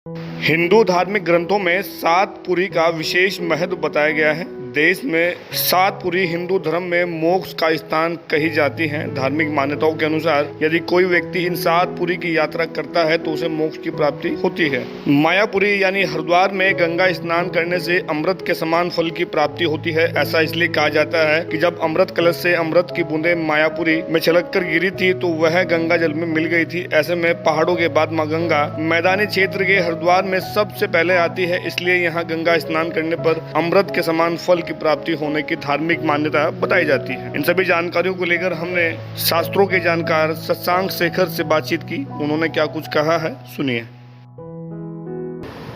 हिंदू धार्मिक ग्रंथों में सात पुरी का विशेष महत्व बताया गया है। देश में सात पुरी हिंदू धर्म में मोक्ष का स्थान कही जाती हैं। धार्मिक मान्यताओं के अनुसार यदि कोई व्यक्ति इन सात पुरी की यात्रा करता है तो उसे मोक्ष की प्राप्ति होती है। मायापुरी यानी हरिद्वार में गंगा स्नान करने से अमृत के समान फल की प्राप्ति होती है। ऐसा इसलिए कहा जाता है कि जब अमृत कलश से अमृत की बूंदें मायापुरी में छलक कर गिरी थी तो वह गंगा जल में मिल गई थी। ऐसे में पहाड़ों के बाद माँ गंगा मैदानी क्षेत्र के हरिद्वार में सबसे पहले आती है, इसलिए यहाँ गंगा स्नान करने पर अमृत के समान फल की प्राप्ति होने की धार्मिक मान्यता बताई जाती है। इन सभी जानकारियों को लेकर हमने शास्त्रों के जानकार शशांक शेखर से बातचीत की। उन्होंने क्या कुछ कहा है, सुनिए।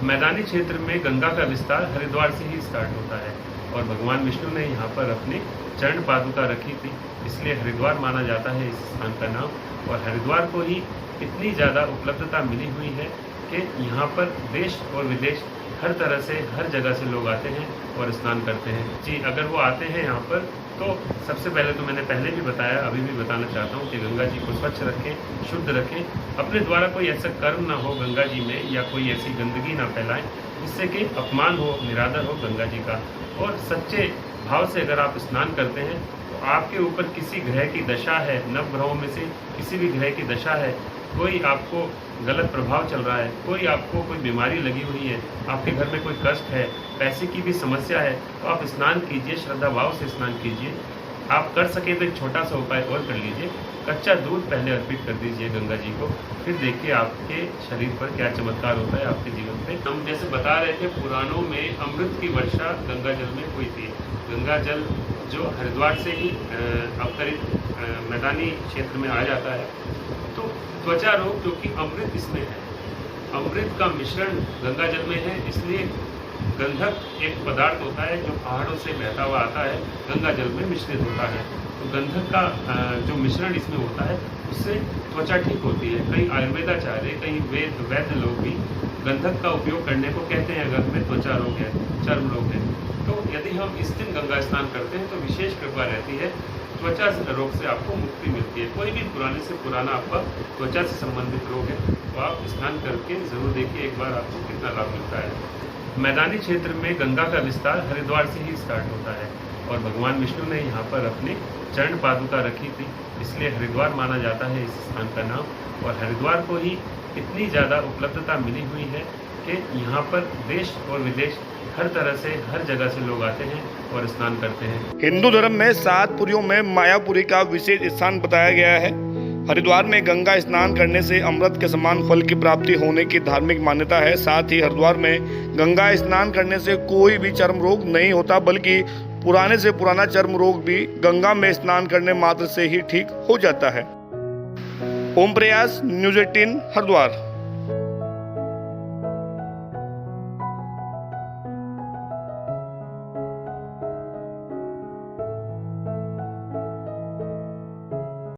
मैदानी क्षेत्र में गंगा का विस्तार हरिद्वार से ही स्टार्ट होता है और भगवान विष्णु ने यहाँ पर अपनी चरण पादुका रखी थी, इसलिए हरिद्वार माना जाता है इस स्थान का नाम। और हरिद्वार को ही इतनी ज़्यादा उपलब्धता मिली हुई है कि यहाँ पर देश और विदेश हर तरह से हर जगह से लोग आते हैं और स्नान करते हैं। जी, अगर वो आते हैं यहाँ पर तो सबसे पहले तो मैंने पहले भी बताया, अभी भी बताना चाहता हूँ कि गंगा जी को स्वच्छ रखें, शुद्ध रखें। अपने द्वारा कोई ऐसा कर्म ना हो गंगा जी में या कोई ऐसी गंदगी ना फैलाएं जिससे कि अपमान हो, निरादर हो गंगा जी का। और सच्चे भाव से अगर आप स्नान करते हैं तो आपके ऊपर किसी ग्रह की दशा है, नव ग्रहों में से किसी भी ग्रह की दशा है, कोई आपको गलत प्रभाव चल रहा है, कोई आपको कोई बीमारी लगी हुई है, आपके घर में कोई कष्ट है, पैसे की भी समस्या है, तो आप स्नान कीजिए, श्रद्धा भाव से स्नान कीजिए। आप कर सके तो एक छोटा सा उपाय और कर लीजिए, कच्चा दूध पहले अर्पित कर दीजिए गंगा जी को, फिर देखिए आपके शरीर पर क्या चमत्कार होता है आपके जीवन पे। हम जैसे बता रहे थे, पुराणों में अमृत की वर्षा गंगा जल में हुई थी। गंगा जल जो हरिद्वार से ही अवतरित मैदानी क्षेत्र में आ जाता है, तो त्वचा रोग क्योंकि अमृत इसमें है, अमृत का मिश्रण गंगा जल में है, इसलिए गंधक एक पदार्थ होता है जो पहाड़ों से बहता हुआ आता है, गंगा जल में मिश्रित होता है। तो गंधक का जो मिश्रण इसमें होता है उससे त्वचा ठीक होती है। कई आयुर्वेदाचार्य, कई वैद्य लोग भी गंधक का उपयोग करने को कहते हैं अगर में त्वचा रोग है, चर्म रोग है। तो यदि हम इस दिन गंगा स्नान करते हैं तो विशेष कृपा रहती है, त्वचा रोग से आपको मुक्ति मिलती है। कोई भी पुराने से पुराना आपका त्वचा से संबंधित रोग है तो आप स्नान करके जरूर देखिए एक बार आपको कितना लाभ मिलता है। मैदानी क्षेत्र में गंगा का विस्तार हरिद्वार से ही स्टार्ट होता है और भगवान विष्णु ने यहाँ पर अपनी चरण पादुका रखी थी, इसलिए हरिद्वार माना जाता है इस स्थान का नाम। और हरिद्वार को ही इतनी ज़्यादा उपलब्धता मिली हुई है कि यहाँ पर देश और विदेश हर तरह से हर जगह से लोग आते हैं और स्नान करते हैं। हिंदू धर्म में सात पुरियों में मायापुरी का विशेष स्थान बताया गया है। हरिद्वार में गंगा स्नान करने से अमृत के समान फल की प्राप्ति होने की धार्मिक मान्यता है। साथ ही हरिद्वार में गंगा स्नान करने से कोई भी चर्म रोग नहीं होता, बल्कि पुराने से पुराना चर्म रोग भी गंगा में स्नान करने मात्र से ही ठीक हो जाता है। ओम प्रयास, न्यूज़ 18 हरिद्वार।